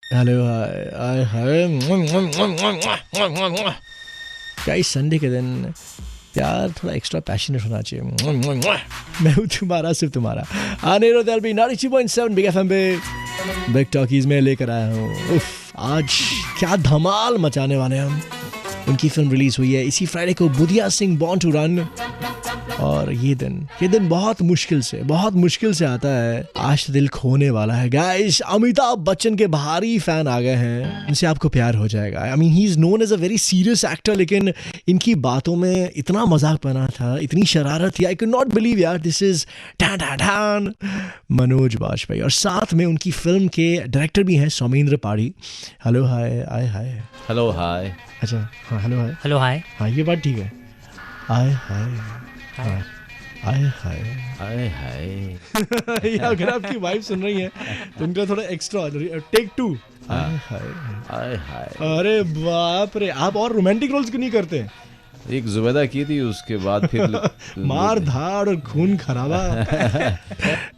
Hello hi hi guys, Sunday के दिन प्यार थोड़ा एक्स्ट्रा पैशनेट होना चाहिए। मैं हूँ तुम्हारा, सिर्फ तुम्हारा अनिरुद्ध एलबी 92.7 बिग एफएम पे बिग टॉकीज में लेकर आया हूँ। आज क्या धमाल मचाने वाले हैं हम। उनकी फिल्म रिलीज हुई है इसी फ्राइडे को, Budhia Singh born to run. और ये दिन बहुत मुश्किल से आता है। आज दिल खोने वाला है गाइस। अमिताभ बच्चन के भारी फैन आ गए हैं, इनसे आपको प्यार हो जाएगा। I mean he is known as a very serious actor, लेकिन इनकी बातों में इतना मजाक बना था, इतनी शरारत थी। आई कैन नॉट बिलीव यार, दिस इज ढान मनोज वाजपेयी। और साथ में उनकी फिल्म के डायरेक्टर भी हैं Soumendra Padi. Hello hi I hi. Hello hi. अच्छा हाँ, हेलो हाय। हेलो हाय। हाँ ये बात ठीक है। आय हाय आय हाय आए हाय। या अगर आपकी वाइफ सुन रही है तो उनका थोड़ा एक्स्ट्रा टेक 2। आय हाय आए हाय। अरे बाप रे, आप और रोमांटिक रोल्स क्यों नहीं करते? एक जुबैदा की थी, उसके बाद फिर मार धाड़ और खून खराबा।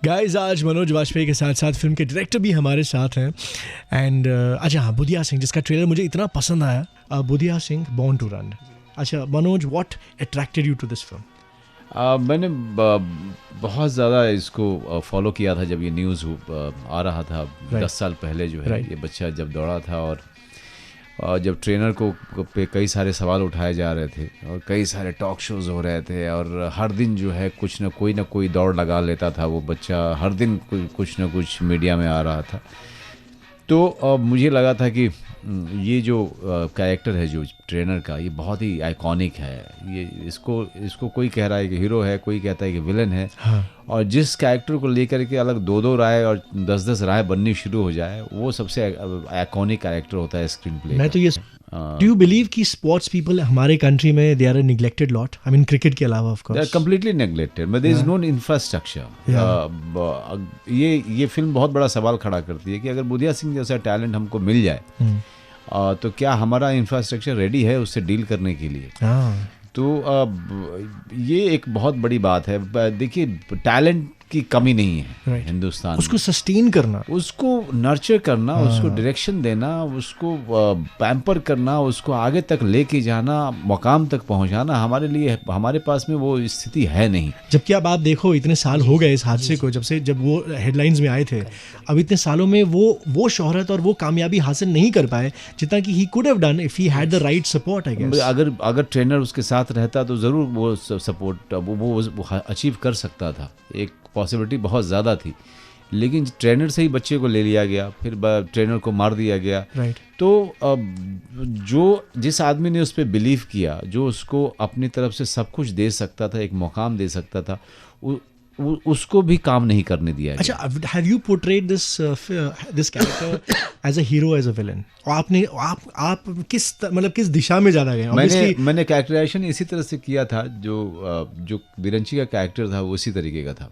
गाइस, आज मनोज वाजपेयी के साथ साथ फिल्म के डायरेक्टर भी हमारे साथ हैं। एंड अच्छा हाँ, बुधिया सिंह जिसका ट्रेलर मुझे इतना पसंद आया, Budhia Singh born to run. अच्छा Manoj, what attracted you to this film? मैंने बहुत ज़्यादा इसको फॉलो किया था जब ये न्यूज़ आ रहा था। 10 साल पहले जो है ये बच्चा जब दौड़ा था, और जब ट्रेनर को पे कई सारे सवाल उठाए जा रहे थे और कई सारे टॉक शोज़ हो रहे थे, और हर दिन जो है कुछ ना कोई दौड़ लगा लेता था वो बच्चा। हर दिन कुछ ना कुछ मीडिया में आ रहा था। तो मुझे लगा था कि ये जो कैरेक्टर है जो ट्रेनर का, ये बहुत ही आइकॉनिक है। ये इसको कोई कह रहा है कि हीरो है, कोई कहता है कि विलन है। हाँ। और जिस कैरेक्टर को लेकर के अलग 2-2 राय और 10-10 राय बननी शुरू हो जाए, वो सबसे आइकॉनिक कैरेक्टर होता है स्क्रीन प्ले। मैं तो ये डू यू बिलीव कि स्पोर्ट्स पीपल हमारे कंट्री में they are neglected lot? I mean cricket के अलावा of course they are completely neglected, but there is no infrastructure. ये फिल्म बहुत बड़ा सवाल खड़ा करती है कि अगर बुधिया सिंह जैसा टैलेंट हमको मिल जाए तो क्या हमारा इंफ्रास्ट्रक्चर रेडी है उससे डील करने के लिए? तो ये एक बहुत बड़ी बात है। देखिए, टैलेंट की कमी नहीं है हिंदुस्तान। उसको सस्टेन करना, उसको नर्चर करना, उसको डायरेक्शन देना, उसको पैम्पर करना, उसको आगे तक लेके जाना, मकाम तक पहुंचाना हमारे लिए, हमारे पास में वो स्थिति है नहीं। जबकि अब आप देखो, इतने साल हो गए इस हादसे को, जब वो हेडलाइंस में आए थे। अब इतने सालों में वो शोहरत और वो कामयाबी हासिल नहीं कर पाए जितना कि he could have done if he had the right support. I guess अगर ट्रेनर उसके साथ रहता तो ज़रूर वो सपोर्ट वो अचीव कर सकता था। एक पॉसिबिलिटी बहुत ज़्यादा थी, लेकिन ट्रेनर से ही बच्चे को ले लिया गया, फिर ट्रेनर को मार दिया गया। तो जो जिस आदमी ने उस पर बिलीव किया, जो उसको अपनी तरफ से सब कुछ दे सकता था, एक मुकाम दे सकता था, उसको भी काम नहीं करने दिया गया। अच्छा, have you portrayed this character as a hero, as a villain? आप किस दिशा में ज्यादा गए? मैंने कैरेक्टराइजेशन इसी तरह से किया था, जो बिरंची का कैरेक्टर था वो उसी तरीके का था।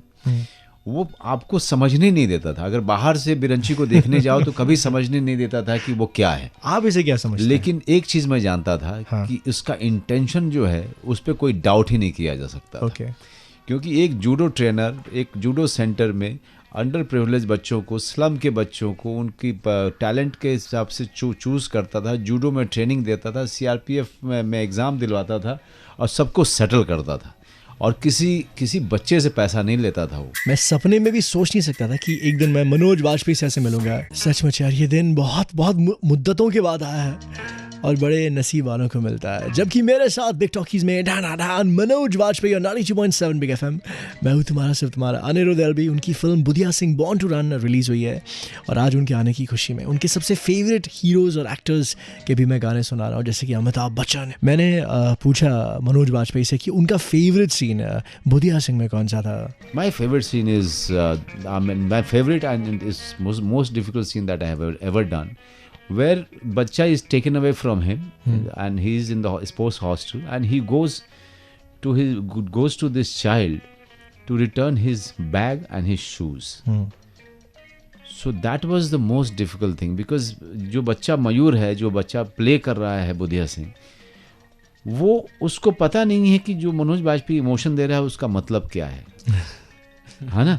वो आपको समझने नहीं देता था। अगर बाहर से बिरंची को देखने जाओ तो कभी समझने नहीं देता था कि वो क्या है, आप इसे क्या समझते हैं। लेकिन एक चीज मैं जानता था कि उसका इंटेंशन जो है उस पर कोई डाउट ही नहीं किया जा सकता था। क्योंकि एक जूडो ट्रेनर एक जूडो सेंटर में अंडर प्रिविलेज बच्चों को, स्लम के बच्चों को उनकी टैलेंट के हिसाब से चूज़ करता था, जूडो में ट्रेनिंग देता था, सीआरपीएफ में एग्ज़ाम दिलवाता था और सबको सेटल करता था, और किसी बच्चे से पैसा नहीं लेता था वो। मैं सपने में भी सोच नहीं सकता था कि एक दिन मैं मनोज वाजपेयी से ऐसे मिलूंगा। सचमुच यार, ये दिन बहुत मुद्दतों के बाद आया है और बड़े नसीब वालों को मिलता है। जबकि मेरे साथ बिग टॉकीज में ढान मनोज वाजपेयी और 92.7 बिग एफएम। मैं हूँ तुम्हारा, सिर्फ तुम्हारा अनिरुद्ध एलबी। उनकी film Budhia Singh born to run release हुई है, और आज उनके आने की खुशी में उनके सबसे फेवरेट हीरोज और एक्टर्स के भी मैं गाने सुना रहा हूँ, जैसे कि अमिताभ बच्चन। मैंने पूछा मनोज वाजपेयी से कि उनका फेवरेट सीन बुधिया सिंह में कौन सा था? My favourite scene is my favourite and is most difficult scene that I have ever done, where bacha is taken away from him and he is in the sports hostel, and he goes to this child to return his bag and his shoes. So that was the most difficult thing, because जो बच्चा मयूर है, जो बच्चा play कर रहा है बुधिया सिंह, वो उसको पता नहीं है कि जो मनोज वाजपेयी इमोशन दे रहा है उसका मतलब क्या है। है ना?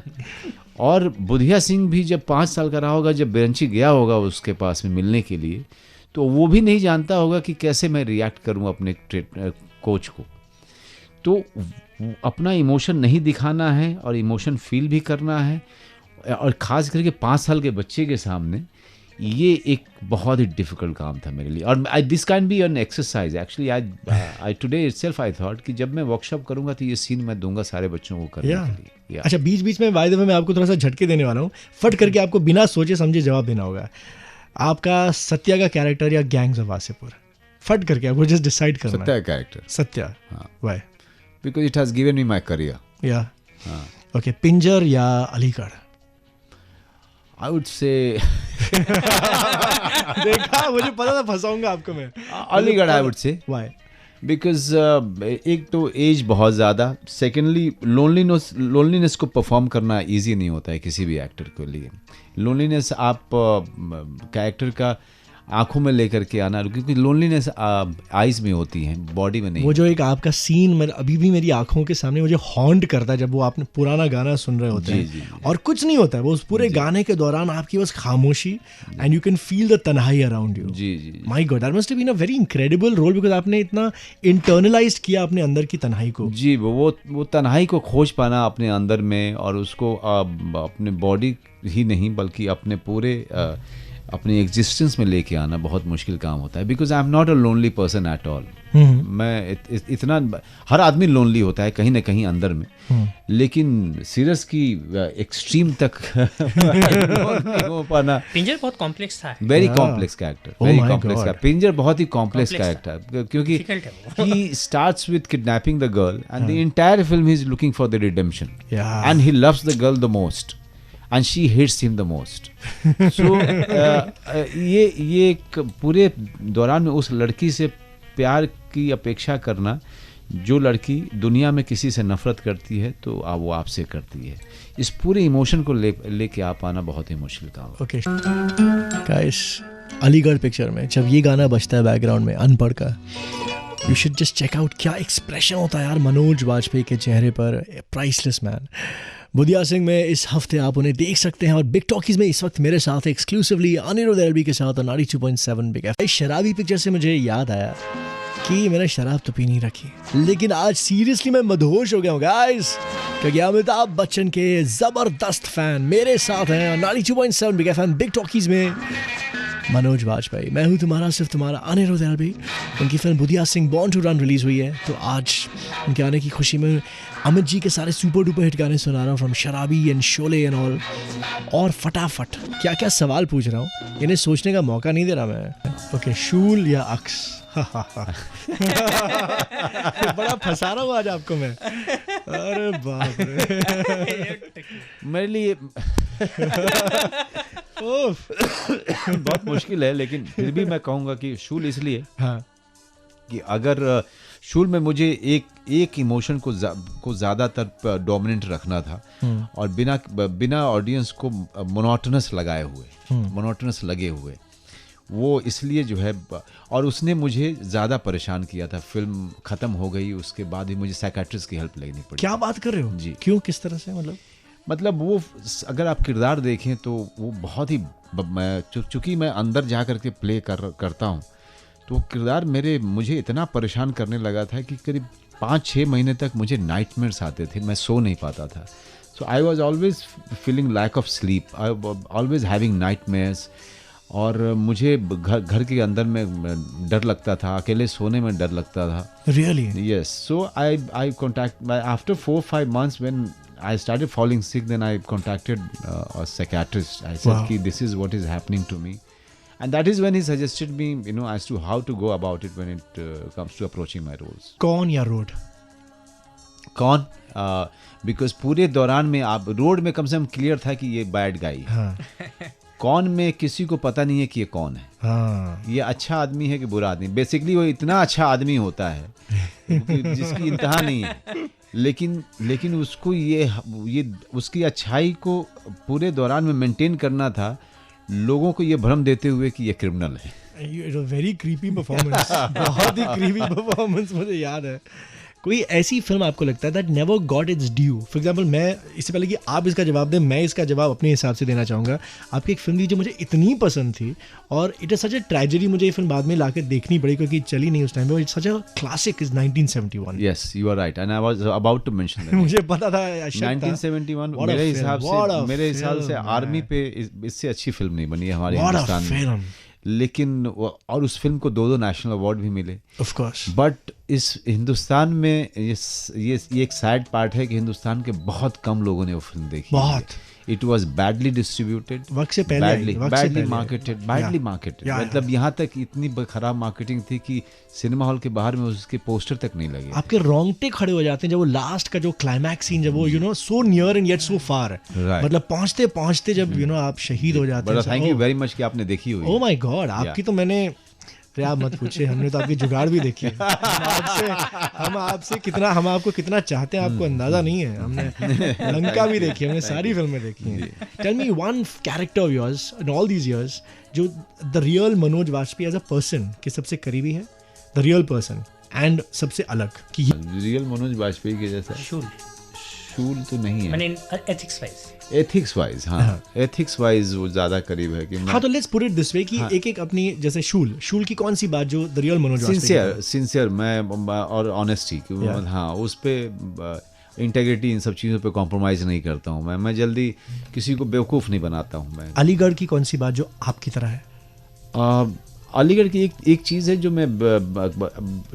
और बुधिया सिंह भी जब 5 साल का रहा होगा, जब बेरंची गया होगा उसके पास में मिलने के लिए, तो वो भी नहीं जानता होगा कि कैसे मैं रिएक्ट करूं अपने कोच को। तो अपना इमोशन नहीं दिखाना है और इमोशन फील भी करना है, और ख़ास करके 5 साल के बच्चे के सामने, ये एक बहुत ही डिफ़िकल्ट काम था मेरे लिए। और this can be an exercise actually. I today itself I thought कि जब मैं वर्कशॉप करूंगा तो ये सीन मैं दूंगा सारे बच्चों को करने के लिए। अच्छा, बीच बीच में बाय द वे मैं आपको थोड़ा सा झटके देने वाला हूँ, फट करके आपको बिना सोचे समझे जवाब देना होगा। आपका सत्या का कैरेक्टर या गैंग्स ऑफ वासेपुर, फट करके आपको जस्ट डिसाइड करना है। Satya character. Satya, why? Because it has given me my career. या ओके, पिंजर या अलीगढ़? आई वुड से देखा, मुझे पता था फंसाऊंगा आपको मैं। Aligarh I would say. Why? Because एक तो एज बहुत ज़्यादा, सेकेंडली लोनलीनेस को परफॉर्म करना इजी नहीं होता है किसी भी एक्टर के लिए। लोनलीनेस आप कैरेक्टर का आंखों में लेकर के आना, क्योंकि लोनलीनेस आइज में होती है, बॉडी में नहीं। वो जो एक आपका सीन अभी भी मेरी आंखों के सामने मुझे हॉन्ट करता है, जब वो आपने पुराना गाना सुन रहे होते हैं। जी। और कुछ नहीं होता है, वो उस पूरे गाने के दौरान आपकी बस खामोशी, and you can feel the तन्हाई अराउंड यू। जी। My god, that must have been a very incredible role, because आपने इतना इंटरनलाइज किया अपने अंदर की तन्हाई को। जी, वो तन्हाई को खोज पाना अपने अंदर में, और उसको अपने बॉडी ही नहीं बल्कि अपने पूरे अपनी एग्जिस्टेंस में लेके आना बहुत मुश्किल काम होता है। Because I am not a lonely person at all. मैं इतना, हर आदमी लोनली होता है कहीं ना कहीं अंदर में, लेकिन सीरियस की एक्सट्रीम तक नहीं हो पाना। पिंजर बहुत कॉम्प्लेक्स था, very complex character, very complex character. Pinjar बहुत ही कॉम्प्लेक्स कैरेक्टर, क्योंकि he starts with kidnapping the girl and the entire film he is looking for the redemption, and he loves the girl the most and she hates him the most. So ये एक पूरे दौरान में उस लड़की से प्यार की अपेक्षा करना, जो लड़की दुनिया में किसी से नफरत करती है तो वो आपसे करती है, इस पूरे इमोशन को लेके आ पाना बहुत ही मुश्किल काम है। ओके गाइस, अलीगढ़ पिक्चर में जब ये गाना बजता है बैकग्राउंड में अनपढ़ का, you should just check out क्या एक्सप्रेशन होता है यार मनोज वाजपेयी के चेहरे पर। Priceless man. बुधिया सिंह में इस हफ्ते आप उन्हें देख सकते हैं, और बिग टॉकीज में इस वक्त मेरे साथ एक्सक्लूसिवली अनिरुद्ध एलबी के साथ 92.7 बिग एफएम। शराबी पिक्चर से मुझे याद आया कि मैंने शराब तो पी नहीं रखी, लेकिन आज सीरियसली मैं मदहोश हो गया हूँ गाइस, क्योंकि अमिताभ बच्चन के जबरदस्त फैन मेरे साथ हैं 92.7 बिग एफएम बिग टॉकीज में। मनोज वाजपेयी, मैं हूँ तुम्हारा सिर्फ तुम्हारा अनिरुद्ध एलबी। उनकी film Budhia Singh born to run release हुई है, तो आज उनके आने की खुशी में अमित जी के सारे सुपर डुपर हिट गाने सुना रहा हूँ, फ्रॉम शराबी एंड शोले एंड ऑल। और फटाफट क्या क्या सवाल पूछ रहा हूँ, इन्हें सोचने का मौका नहीं दे रहा मैं। ओके, शूल या अक्स? बड़ा फंसा रहा हूँ आज आपको मैं। अरे बाप रे, मेरे लिए बहुत मुश्किल है, लेकिन फिर भी मैं कहूँगा कि शूल इसलिए कि अगर शूल में मुझे एक इमोशन को ज़्यादातर डोमिनेंट रखना था, और बिना ऑडियंस को मोनोटोनस लगे हुए, वो इसलिए जो है, और उसने मुझे ज़्यादा परेशान किया था। फिल्म ख़त्म हो गई, उसके बाद ही मुझे साइकियाट्रिस्ट की हेल्प लेनी पड़ी। क्या बात कर रहे हो जी? क्यों, किस तरह से? मतलब वो अगर आप किरदार देखें तो वो बहुत ही, चूँकि मैं अंदर जा कर के प्ले करता हूँ, तो किरदार मुझे इतना परेशान करने लगा था कि करीब 5-6 महीने तक मुझे नाइटमेयर्स आते थे, मैं सो नहीं पाता था। So I was always feeling lack of sleep, I always having nightmares, और मुझे घर के अंदर में डर लगता था, अकेले सोने में डर लगता था। Really? Yes. So I after 4-5 months when I started falling sick, then I contacted a psychiatrist. I said, wow, this is what is happening to me. And that is when he suggested me, as to how to go about it when it comes to approaching my roles. कौन या road? कौन? Because पूरे दौरान में आप road में कम से कम clear था कि ये बैड गाई है। कौन में किसी को पता नहीं है कि ये कौन है, ये अच्छा आदमी है कि बुरा आदमी। बेसिकली वो इतना अच्छा आदमी होता है जिसकी इंतहा नहीं है, लेकिन उसको ये उसकी अच्छाई को पूरे दौरान में मेंटेन करना था, लोगों को ये भ्रम देते हुए कि ये क्रिमिनल है। वेरी क्रीपी परफॉर्मेंस, बहुत ही क्रीपी परफॉर्मेंस, मुझे याद है। कोई ऐसी फिल्म आपको लगता है that never got its due? For example, मैं इससे पहले कि आप इसका जवाब दें, मैं इसका जवाब अपने हिसाब से देना चाहूँगा. आपकी एक फिल्म थी जो मुझे इतनी पसंद थी और it is such a tragedy, मुझे ये फिल्म बाद में लाकर देखनी पड़ी क्योंकि चली नहीं उस टाइम पे. It's such a classic, is 1971. Yes, you are right, and I was about to mention that. मुझे पता था 1971 मेरे हिसाब से आर्मी पे इससे अच्छी फिल्म नहीं बनी है हमारे हिंदुस्तान में. लेकिन और उस फिल्म को 2 नेशनल अवार्ड भी मिले. Of course. बट इस हिंदुस्तान में ये एक सैड पार्ट है कि हिंदुस्तान के बहुत कम लोगों ने वो फिल्म देखी. बहुत. इट वॉज बैडली डिस्ट्रीब्यूटेड, वक्त से पहले, बैडली मार्केटेड. मतलब यहाँ तक इतनी खराब मार्केटिंग थी कि सिनेमा हॉल के बाहर में उसके पोस्टर तक नहीं लगे. आपके रोंगटे खड़े हो जाते हैं जब वो लास्ट का जो क्लाइमैक्स सीन, जब वो so near and yet so far, मतलब पहुंचते पहुंचते जब आप शहीद हो जाते हैं. थैंक यू वेरी मच कि आपने देखी हुई. ओह माय गॉड, आपकी तो मैंने, आप मत पूछिए, हमने तो आपकी जुगाड़ भी देखी है. हम आपको कितना चाहते हैं आपको अंदाजा नहीं है. हमने लंका भी देखी, हमने सारी फिल्में देखी हैं. Tell me one character of yours in all these years जो the real Manoj Vajpayee as a person के सबसे करीबी है, द रियल पर्सन, एंड सबसे अलग. कि रियल मनोज वाजपेयी के जैसा शूल तो नहीं है, एथिक्स वाइज. हाँ, एथिक्स वाइज वो ज्यादा करीब है कि. हाँ, तो let's put it this way कि एक अपनी जैसे शूल की कौन सी बात जो the real Manoj Vajpayee, sincere मैं और ऑनेस्टी. हाँ, उस पे इंटेग्रिटी, इन सब चीज़ों पे कॉम्प्रोमाइज नहीं करता हूँ मैं जल्दी किसी को बेवकूफ़ नहीं बनाता हूँ मैं. अलीगढ़ की कौन सी बात जो आपकी तरह है? अलीगढ़ की एक चीज़ है जो मैं,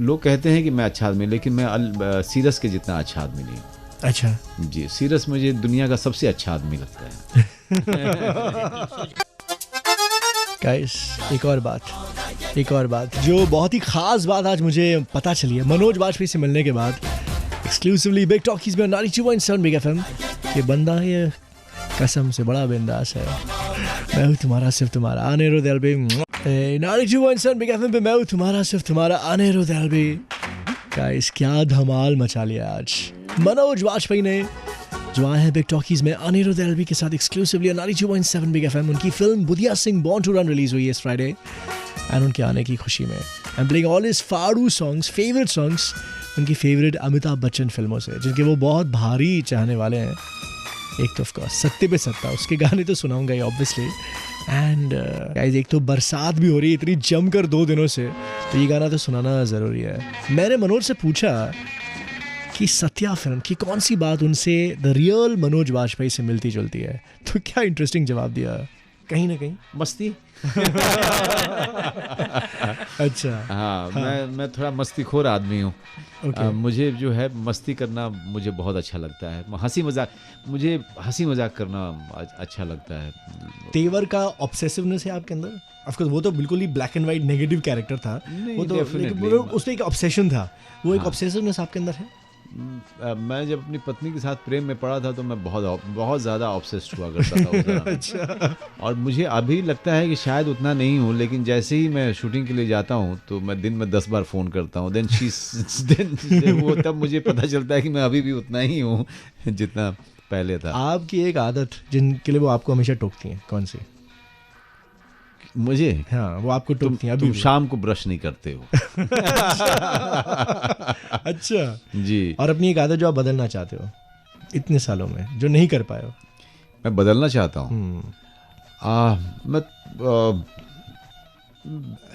लोग कहते हैं कि मैं अच्छा आदमी, लेकिन मैं सीरस के जितना अच्छा आदमी नहीं. अच्छा जी, सीरस मुझे दुनिया का सबसे अच्छा आदमी लगता है. गाइस, एक और बात जो बहुत ही खास बात आज मुझे पता चली है मनोज वाजपेयी से मिलने के बाद, एक्सक्लूसिवली बिग टॉकीज में 92.7 बिग एफएम. ये बंदा, ये कसम से बड़ा बिंदास है. मैं हूँ तुम्हारा सिर्फ तुम्हारा, आने रो दिल भी. 92.7 बिग एफएम पे मैं हूँ तुम्हारा सिर्फ तुम्हारा, आने रो दिल भी. गाइस, क्या धमाल मचा लिया आज मनोज वाजपेयी ने, जो आए हैं बिग टॉकीज में अनिरुद्ध एलवी के साथ एक्सक्लूसिवली 92.7 बिग एफएम. उनकी film Budhia Singh born to run release हुई है इस फ्राइडे, एंड उनके आने की खुशी में I am playing all his फाड़ू सॉन्ग्स, फेवरेट सॉन्ग्स, उनकी फेवरेट अमिताभ बच्चन फिल्मों से, जिनके वो बहुत भारी चाहने वाले हैं. एक तो ऑफकोर्स सत्ते पे सत्ता, उसके गाने तो सुनाऊंगा ही ऑब्वियसली. एंड गाइस, एक तो बरसात भी हो रही है इतनी जमकर 2 दिनों से, तो ये गाना तो सुनाना ज़रूरी है. मैंने मनोज से पूछा कि सत्या फिल्म की कौन सी बात उनसे द रियल मनोज वाजपेयी से मिलती जुलती है, तो क्या इंटरेस्टिंग जवाब दिया, कहीं ना कहीं मस्ती. अच्छा. हाँ, मैं थोड़ा मस्तीखोर आदमी हूँ. मुझे जो है मस्ती करना मुझे बहुत अच्छा लगता है. मुझे हंसी मजाक करना अच्छा लगता है. तेवर का ऑब्सेसिवनेस है आपके अंदर? ऑफकोर्स वो तो बिल्कुल ही black and white negative character था, वो तो उसमें एक ऑब्सेशन था, वो एक ऑब्सेसिवनेस आपके अंदर है. मैं जब अपनी पत्नी के साथ प्रेम में पड़ा था तो मैं बहुत ज़्यादा ऑब्सेस्ड हुआ करता था. अच्छा. और मुझे अभी लगता है कि शायद उतना नहीं हूँ, लेकिन जैसे ही मैं शूटिंग के लिए जाता हूँ तो मैं दिन में 10 बार फ़ोन करता हूँ. वो तब मुझे पता चलता है कि मैं अभी भी उतना ही हूँ जितना पहले था. आपकी एक आदत जिनके लिए वो आपको हमेशा टोकती हैं, कौन सी? मुझे? हाँ, वो आपको टोकती हैं. तुम शाम को ब्रश नहीं करते हो. अच्छा जी. और अपनी एक आदत जो आप बदलना चाहते हो इतने सालों में, जो नहीं कर पाए हो? मैं बदलना चाहता हूँ. मैं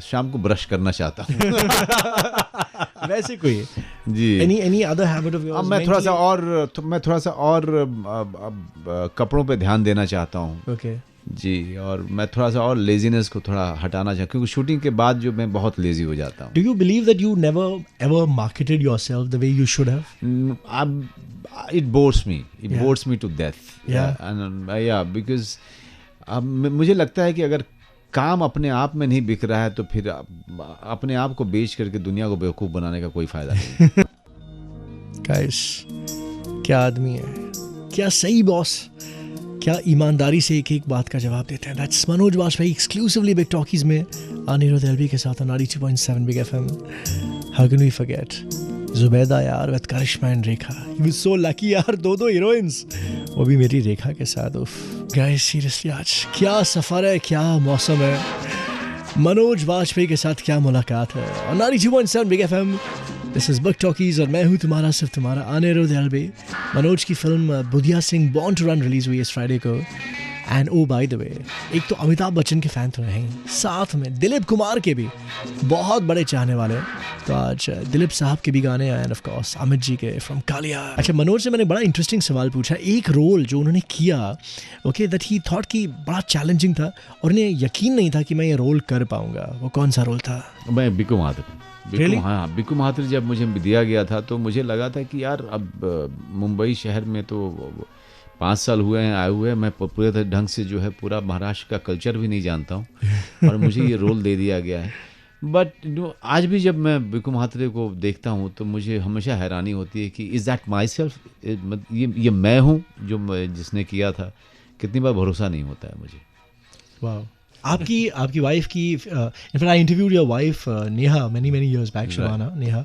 शाम को ब्रश करना चाहता हूँ. वैसे कोई जी any other habit of yours? मैं थोड़ा सा और कपड़ों पे ध्यान देना चाहता हूँ. ओके जी. और मैं थोड़ा सा और लेजीनेस को थोड़ा हटाना चाहता हूँ, क्योंकि शूटिंग के बाद जो मैं बहुत लेजी हो जाता हूँ. Do you believe that you never ever marketed yourself the way you should have? It bores me to death. Yeah because मुझे लगता है कि अगर काम अपने आप में नहीं बिक रहा है तो फिर अपने आप को बेच करके दुनिया को बेवकूफ़ बनाने का कोई फायदा नहीं. गाइस, क्या आदमी है, क्या सही बॉस, क्या ईमानदारी से एक एक बात का जवाब देते हैं. That's Manoj Vajpayee exclusively big talkies में अनिरुद्ध एलवी के साथ 92.7 big FM. How can we forget Zubeidaa यार with Karisma and Rekha. He was so lucky यार, 2 हीरोइंस, वो भी मेरी रेखा के साथ. उफ गाइस, सीरियसली आज क्या सफ़र है, क्या मौसम है. मनोज वाजपेयी के साथ क्या मुलाकात है. और 92.7 big FM this is big talkies और मैं हूँ तुम्हारा सिर्फ तुम्हारा अनिरुद्ध एलबी। मनोज की film Budhia Singh born to run release हुई इस फ्राइडे को। And oh by the way, एक तो अमिताभ बच्चन के फैन तो हैं, साथ में दिलीप कुमार के भी बहुत बड़े चाहने वाले। तो आज दिलीप साहब के भी गाने आए, ऑफ कोर्स अमित जी के फ्रॉम कालिया। अच्छा, मनोज से मैंने बड़ा इंटरेस्टिंग सवाल पूछा, एक रोल जो उन्होंने किया, ओके, दैट ही थॉट कि बड़ा चैलेंजिंग था और उन्हें यकीन नहीं था कि मैं ये रोल कर पाऊंगा, वो कौन सा रोल था? मैं बिकू महात्र। Really? हाँ, बिकू महात्र जब मुझे दिया गया था तो मुझे लगा था कि यार अब मुंबई शहर में तो 5 साल हुए हैं आए हुए, मैं पूरे ढंग से जो है पूरा महाराष्ट्र का कल्चर भी नहीं जानता हूँ और मुझे ये रोल दे दिया गया है। बट आज भी जब मैं बिकू महात्रे को देखता हूँ तो मुझे हमेशा हैरानी होती है कि इज़ दैट माई सेल्फ, ये मैं हूँ जो जिसने किया था। कितनी बार भरोसा नहीं होता है मुझे। वाह, आपकी वाइफ की, in fact I interviewed your wife Neha many years back, Shavana Neha,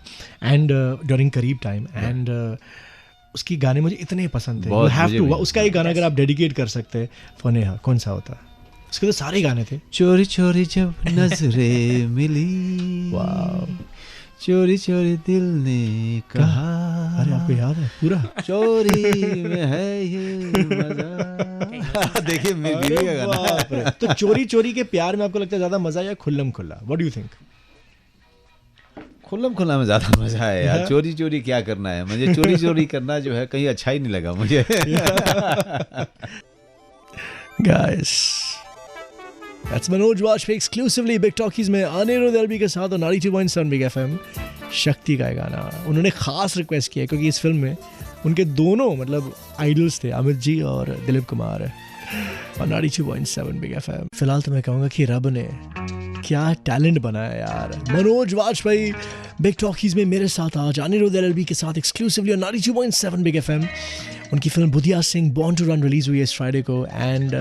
and during करीब टाइम, and उसकी गाने मुझे इतने पसंद थे। You have to, उसका एक गाना अगर आप डेडिकेट कर सकते फॉर नेहा, कौन सा होता? उसके तो सारे गाने थे। चोरी चोरी जब नजरें मिली, वाह, चोरी चोरी दिल ने कहा। अरे आपको याद है पूरा? चोरी में है ये मजा। देखिए मेरी बीवी का गाना। तो चोरी चोरी के प्यार में आपको लगता है ज्यादा मजा या खुल्लम खुल्ला? What do you think? खुल्लम खुल्ला में ज्यादा मजा है यार। चोरी चोरी क्या करना है, मुझे चोरी चोरी करना जो है कहीं अच्छा ही नहीं लगा मुझे। Guys, that's Manoj Vajpayee exclusively big talkies में अनिरुद्ध एलबी के साथ और 92.7 बिग एफएम। शक्ति का गाना उन्होंने खास रिक्वेस्ट किया क्योंकि इस फिल्म में उनके दोनों मतलब आइडल्स थे, अमित जी और दिलीप कुमार, और 92.7 बिग एफएम। फिलहाल तो मैं कहूँगा कि रब ने क्या टैलेंट बनाया यार। मनोज वाजपेयी बिग टॉकीज में मेरे साथ आज अनिरुद्ध एलबी के साथ एक्सक्लूसिवली और 92.7 बिग एफएम। उनकी film Budhia Singh born to run release हुई है इस फ्राइडे को, एंड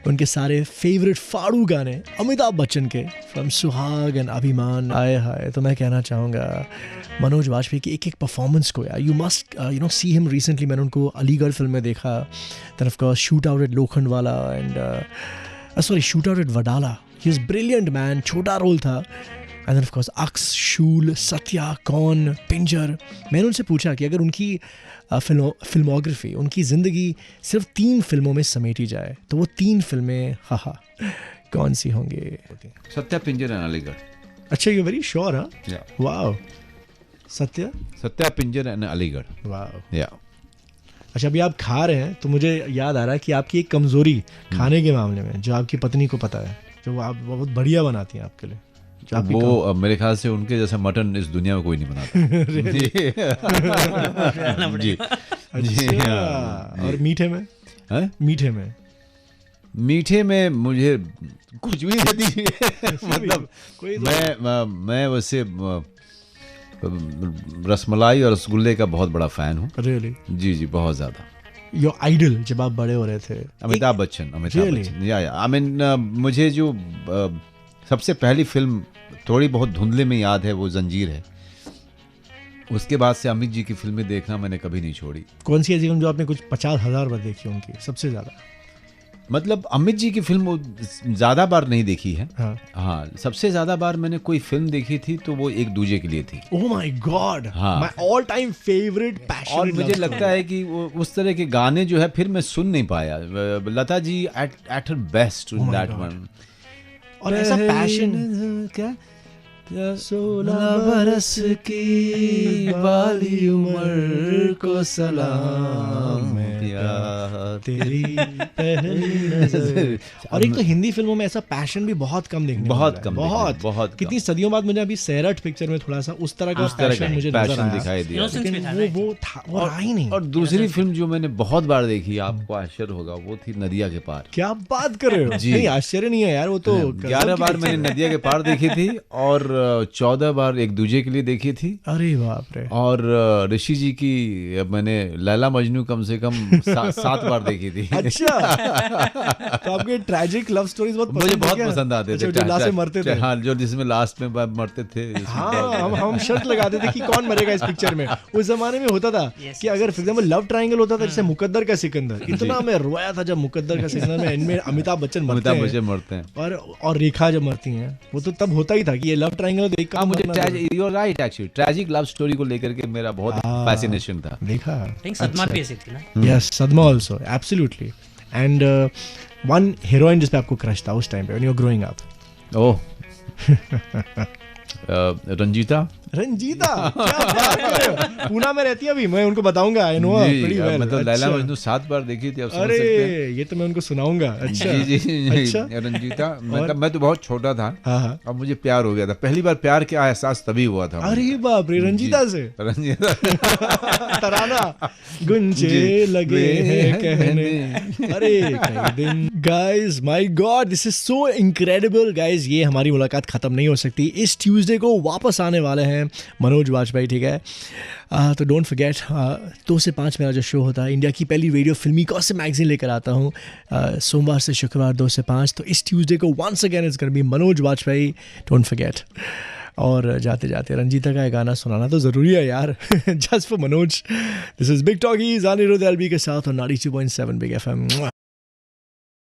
उनके सारे फेवरेट फाड़ू गाने अमिताभ बच्चन के फ्रॉम सुहाग एंड अभिमान। आए हाय, तो मैं कहना चाहूँगा मनोज वाजपेयी की एक परफॉर्मेंस को यार, you must see him recently. मैंने उनको अलीगढ़ फिल्म में देखा, then of course shoot out at Lokhandwala and sorry shoot out at Wadala. He is brilliant man, छोटा रोल था। And then of course Aks, Shool, Satya, Kaun, Pinjar. मैंने उनसे पूछा कि अगर उनकी फिल्मोग्राफी, उनकी ज़िंदगी सिर्फ 3 फिल्मों में समेटी जाए तो वो 3 फिल्में कौन सी होंगे? सत्या, पिंजर एंड अलीगढ़। अच्छा, यू वेरी श्योर? हाँ, वाह। सत्या, पिंजर एंड अलीगढ़। वाह, या। अच्छा, अभी आप खा रहे हैं तो मुझे याद आ रहा है कि आपकी एक कमज़ोरी खाने के मामले में, जो आपकी पत्नी को पता है, जो आप बहुत बढ़िया बनाती हैं आपके लिए, वो मेरे ख्याल से उनके जैसा मटन इस दुनिया में कोई नहीं बनाता। जी, जी, और मीठे में? मीठे में मुझे कुछ भी नहीं दीजिए। मतलब मैं वैसे रसमलाई और रसगुल्ले का बहुत बड़ा फैन हूँ। Really? जी, बहुत ज्यादा। योर आइडल जब आप बड़े हो रहे थे? अमिताभ बच्चन। या आई मीन मुझे जो सबसे पहली फिल्म थोड़ी बहुत धुंधले में याद है वो जंजीर है। उसके बाद से अमित जी की फिल्में देखना मैंने कभी नहीं छोड़ी। कौन सी ऐसी फिल्म जो आपने कुछ 50,000 बार देखी उनकी सबसे ज्यादा? मतलब अमित जी की फिल्म ज्यादा बार नहीं देखी है। हाँ, सबसे ज्यादा बार मैंने कोई फिल्म देखी थी तो वो एक दूजे के लिए थी। Oh my God, my all time favourite passion. और मुझे लगता है कि वो उस तरह के गाने जो है फिर मैं सुन नहीं पाया। Lata ji at her best in that one. और ऐसा पैशन क्या, 16 बरस की वाली उम्र को सलाम तेरी पहली नजर। और एक तो हिंदी फिल्मों में ऐसा पैशन भी बहुत कम देखने को मिलता है। बहुत कितनी सदियों बाद मुझे अभी सैराट पिक्चर में थोड़ा सा उस तरह का पैशन मुझे दिखाई दिया, लेकिन वो रहा ही नहीं। और दूसरी फिल्म जो मैंने बहुत बार देखी, आपको आश्चर्य होगा, वो थी नदिया के पार। क्या बात कर रहे हो? नहीं, आश्चर्य नहीं है यार, वो तो 11 बार मैंने नदिया के पार देखी थी और 14 बार एक दूजे के लिए देखी थी। अरे बाप रे। और ऋषि जी की मैंने लैला मजनू कम से कम 7 बार देखी थी। अच्छा, तो आपके ट्रैजिक लव स्टोरीज बहुत मुझे बहुत पसंद आते थे। जो लास्ट में मरते थे। हाँ, जो जिसमें लास्ट में मरते थे। हाँ, हम शर्त लगाते थे कि कौन मरेगा इस पिक्चर में। उस जमाने में होता था कि अगर फॉर एग्जांपल लव ट्रायंगल होता था, जैसे मुकद्दर का सिकंदर, इतना मैं रोया था जब मुकद्दर का सिकंदर में इनमें अमिताभ बच्चन मरते हैं और रेखा जब मरती हैं, वो तो तब होता ही था कि ये लव ट्रायंगल देख कर मुझे you are right actually tragic love story को लेकर के मेरा बहुत फैसिनेशन था। देखा, सदमा भी ऐसी थी ना। Yes, Sadma also absolutely. And one heroine जिस पे आपको क्रश था उस टाइम पे when you were growing up? Oh, Ranjeeta. क्या बात कर रहे हो? पूना में रहती है अभी, मैं उनको बताऊंगा। I know pretty well. मतलब लैला मजनू 7 बार देखी थी, अब समझ अरे सकते हैं। ये तो मैं उनको सुनाऊंगा। अच्छा जी अच्छा। रंजीता, मतलब मैं तो बहुत छोटा था। हाँ। अब मुझे प्यार हो गया था, पहली बार प्यार का एहसास तभी हुआ था। अरे बाप रे, रंजीता से? रंजीता तराना गुंजे लगे हैं कहने अरे कई दिन। Guys, my God, this is so incredible guys. ये हमारी मुलाकात खत्म नहीं हो सकती। इस ट्यूसडे को वापस आने वाले हैं मनोज वाजपेयी, ठीक है? तो डोंट फॉरगेट, 2 से 5 मेरा जो शो होता है, इंडिया की पहली रेडियो फिल्मी गॉसिप मैगजीन लेकर आता हूँ सोमवार से शुक्रवार 2 से 5। तो इस ट्यूसडे को once again is gonna be Manoj Vajpayee, don't forget. और जाते जाते रंजीता का गाना सुनाना तो ज़रूरी है यार। Just for Manoj. This is big talkies, Anirudh LB के साथ और 92.7 बिग एफएम।